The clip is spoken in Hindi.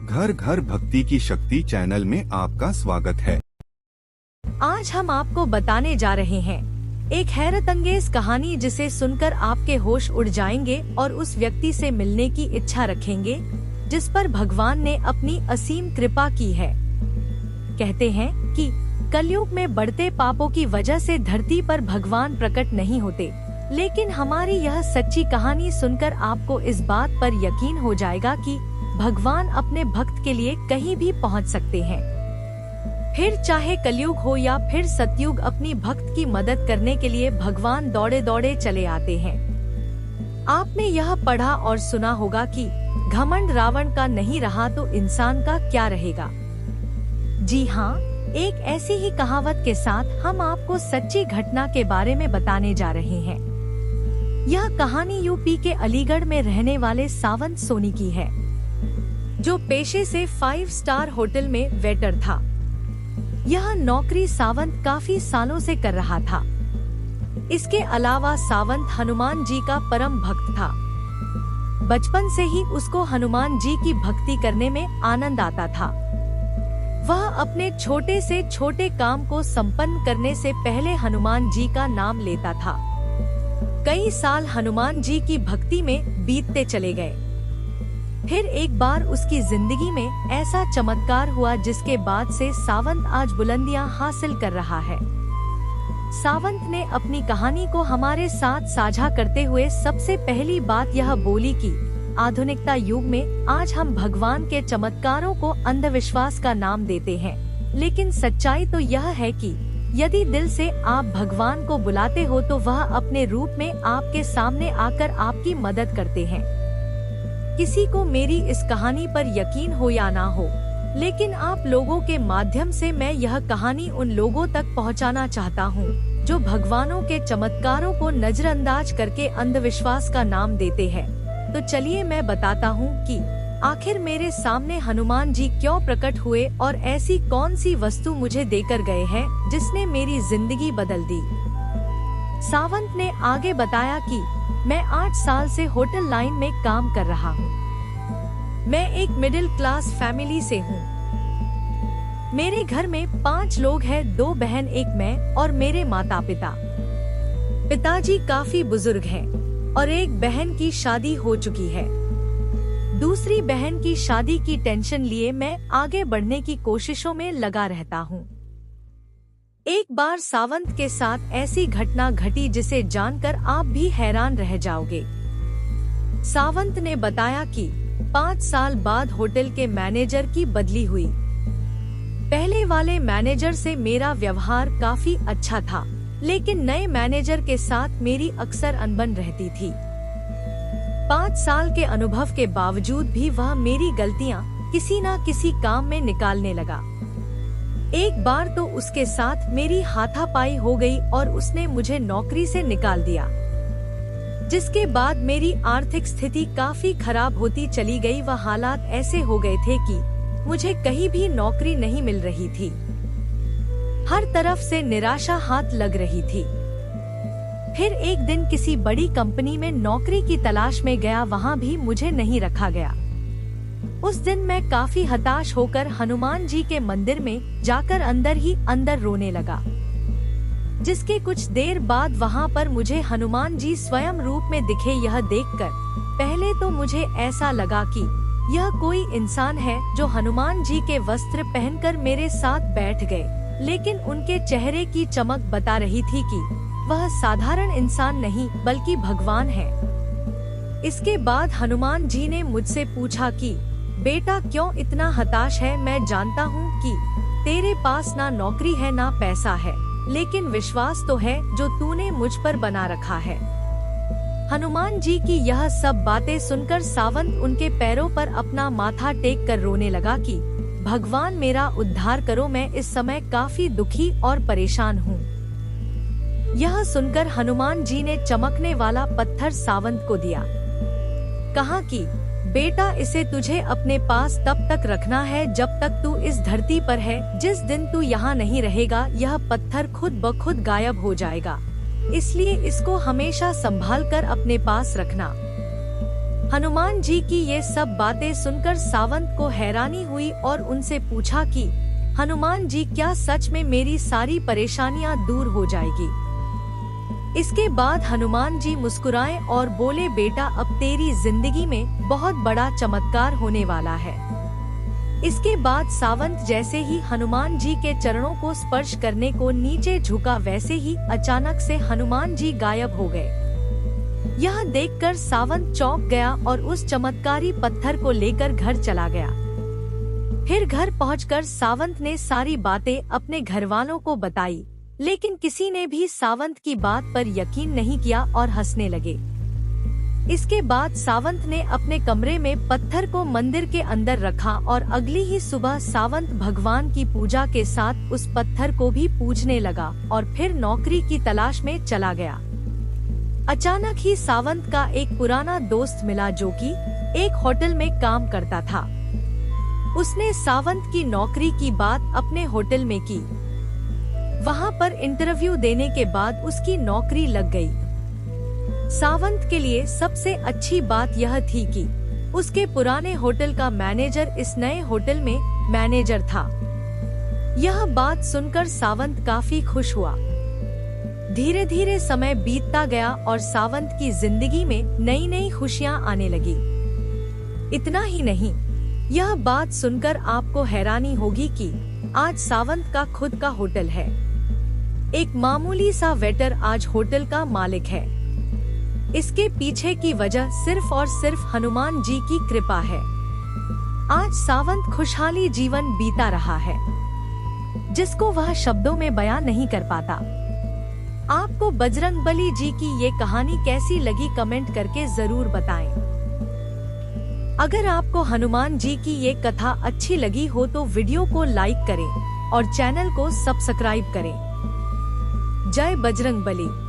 घर घर भक्ति की शक्ति चैनल में आपका स्वागत है। आज हम आपको बताने जा रहे हैं एक हैरतअंगेज कहानी जिसे सुनकर आपके होश उड़ जाएंगे और उस व्यक्ति से मिलने की इच्छा रखेंगे जिस पर भगवान ने अपनी असीम कृपा की है। कहते हैं कि कलयुग में बढ़ते पापों की वजह से धरती पर भगवान प्रकट नहीं होते, लेकिन हमारी यह सच्ची कहानी सुनकर आपको इस बात पर यकीन हो जाएगा कि भगवान अपने भक्त के लिए कहीं भी पहुंच सकते हैं। फिर चाहे कलयुग हो या फिर सतयुग, अपनी भक्त की मदद करने के लिए भगवान दौड़े दौड़े चले आते हैं। आपने यह पढ़ा और सुना होगा कि घमंड रावण का नहीं रहा तो इंसान का क्या रहेगा। जी हाँ, एक ऐसी ही कहावत के साथ हम आपको सच्ची घटना के बारे में बताने जा रहे हैं। यह कहानी यूपी के अलीगढ़ में रहने वाले सावंत सोनी की है, जो पेशे से 5 स्टार होटल में वेटर था। यह नौकरी सावंत काफी सालों से कर रहा था। इसके अलावा सावंत हनुमान जी का परम भक्त था। बचपन से ही उसको हनुमान जी की भक्ति करने में आनंद आता था। वह अपने छोटे से छोटे काम को संपन्न करने से पहले हनुमान जी का नाम लेता था। कई साल हनुमान जी की भक्ति में बीतते चले गए। फिर एक बार उसकी जिंदगी में ऐसा चमत्कार हुआ जिसके बाद से सावंत आज बुलंदियां हासिल कर रहा है। सावंत ने अपनी कहानी को हमारे साथ साझा करते हुए सबसे पहली बात यह बोली कि आधुनिकता युग में आज हम भगवान के चमत्कारों को अंधविश्वास का नाम देते हैं, लेकिन सच्चाई तो यह है कि यदि दिल से आप भगवान को बुलाते हो तो वह अपने रूप में आपके सामने आकर आपकी मदद करते हैं। किसी को मेरी इस कहानी पर यकीन हो या ना हो, लेकिन आप लोगों के माध्यम से मैं यह कहानी उन लोगों तक पहुंचाना चाहता हूं, जो भगवानों के चमत्कारों को नजरअंदाज करके अंधविश्वास का नाम देते हैं। तो चलिए मैं बताता हूं कि आखिर मेरे सामने हनुमान जी क्यों प्रकट हुए और ऐसी कौन सी वस्तु मुझे देकर गए हैं जिसने मेरी जिंदगी बदल दी। सावंत ने आगे बताया कि मैं 8 साल से होटल लाइन में काम कर रहा हूँ। मैं एक मिडिल क्लास फैमिली से हूँ। मेरे घर में 5 लोग हैं, 2 बहन, एक मैं और मेरे माता पिता। पिताजी काफी बुजुर्ग हैं और एक बहन की शादी हो चुकी है। दूसरी बहन की शादी की टेंशन लिए मैं आगे बढ़ने की कोशिशों में लगा रहता हूँ। एक बार सावंत के साथ ऐसी घटना घटी जिसे जानकर आप भी हैरान रह जाओगे। सावंत ने बताया कि 5 साल बाद होटल के मैनेजर की बदली हुई। पहले वाले मैनेजर से मेरा व्यवहार काफी अच्छा था, लेकिन नए मैनेजर के साथ मेरी अक्सर अनबन रहती थी। 5 साल के अनुभव के बावजूद भी वह मेरी गलतियां किसी न किसी काम में निकालने लगा। एक बार तो उसके साथ मेरी हाथापाई हो गई और उसने मुझे नौकरी से निकाल दिया, जिसके बाद मेरी आर्थिक स्थिति काफी खराब होती चली गई। वह हालात ऐसे हो गए थे कि मुझे कहीं भी नौकरी नहीं मिल रही थी। हर तरफ से निराशा हाथ लग रही थी। फिर एक दिन किसी बड़ी कंपनी में नौकरी की तलाश में गया, वहाँ भी मुझे नहीं रखा गया। उस दिन मैं काफी हताश होकर हनुमान जी के मंदिर में जाकर अंदर ही अंदर रोने लगा। जिसके कुछ देर बाद वहाँ पर मुझे हनुमान जी स्वयं रूप में दिखे। यह देखकर पहले तो मुझे ऐसा लगा कि यह कोई इंसान है जो हनुमान जी के वस्त्र पहनकर मेरे साथ बैठ गए, लेकिन उनके चेहरे की चमक बता रही थी कि वह साधारण इंसान नहीं बल्कि भगवान है। इसके बाद हनुमान जी ने मुझसे पूछा कि बेटा क्यों इतना हताश है। मैं जानता हूँ कि तेरे पास ना नौकरी है ना पैसा है, लेकिन विश्वास तो है जो तूने मुझ पर बना रखा है। हनुमान जी की यह सब बातें सुनकर सावंत उनके पैरों पर अपना माथा टेक कर रोने लगा कि भगवान मेरा उद्धार करो, मैं इस समय काफी दुखी और परेशान हूँ। यह सुनकर हनुमान जी ने चमकने वाला पत्थर सावंत को दिया। कहा कि बेटा इसे तुझे अपने पास तब तक रखना है जब तक तू इस धरती पर है। जिस दिन तू यहाँ नहीं रहेगा यह पत्थर खुद ब खुद गायब हो जाएगा, इसलिए इसको हमेशा संभाल कर अपने पास रखना। हनुमान जी की ये सब बातें सुनकर सावंत को हैरानी हुई और उनसे पूछा कि हनुमान जी, क्या सच में मेरी सारी परेशानियां दूर हो जाएगी? इसके बाद हनुमान जी मुस्कुराए और बोले, बेटा, अब तेरी जिंदगी में बहुत बड़ा चमत्कार होने वाला है। इसके बाद सावंत जैसे ही हनुमान जी के चरणों को स्पर्श करने को नीचे झुका, वैसे ही अचानक से हनुमान जी गायब हो गए। यह देखकर सावंत चौंक गया और उस चमत्कारी पत्थर को लेकर घर चला गया। फिर घर पहुंचकर सावंत ने सारी बातें अपने घर वालों को बताई, लेकिन किसी ने भी सावंत की बात पर यकीन नहीं किया और हंसने लगे। इसके बाद सावंत ने अपने कमरे में पत्थर को मंदिर के अंदर रखा और अगली ही सुबह सावंत भगवान की पूजा के साथ उस पत्थर को भी पूजने लगा और फिर नौकरी की तलाश में चला गया। अचानक ही सावंत का एक पुराना दोस्त मिला जो कि एक होटल में काम करता था। उसने सावंत की नौकरी की बात अपने होटल में की। वहां पर इंटरव्यू देने के बाद उसकी नौकरी लग गई। सावंत के लिए सबसे अच्छी बात यह थी कि उसके पुराने होटल का मैनेजर इस नए होटल में मैनेजर था। यह बात सुनकर सावंत काफी खुश हुआ। धीरे धीरे समय बीतता गया और सावंत की जिंदगी में नई नई खुशियां आने लगी। इतना ही नहीं, यह बात सुनकर आपको हैरानी होगी कि आज सावंत का खुद का होटल है। एक मामूली सा वेटर आज होटल का मालिक है। इसके पीछे की वजह सिर्फ और सिर्फ हनुमान जी की कृपा है। आज सावंत खुशहाली जीवन बीता रहा है, जिसको वह शब्दों में बयां नहीं कर पाता। आपको बजरंगबली जी की ये कहानी कैसी लगी, कमेंट करके जरूर बताएं। अगर आपको हनुमान जी की ये कथा अच्छी लगी हो तो वीडियो को लाइक करें और चैनल को सब्सक्राइब करें। जय बजरंगबली।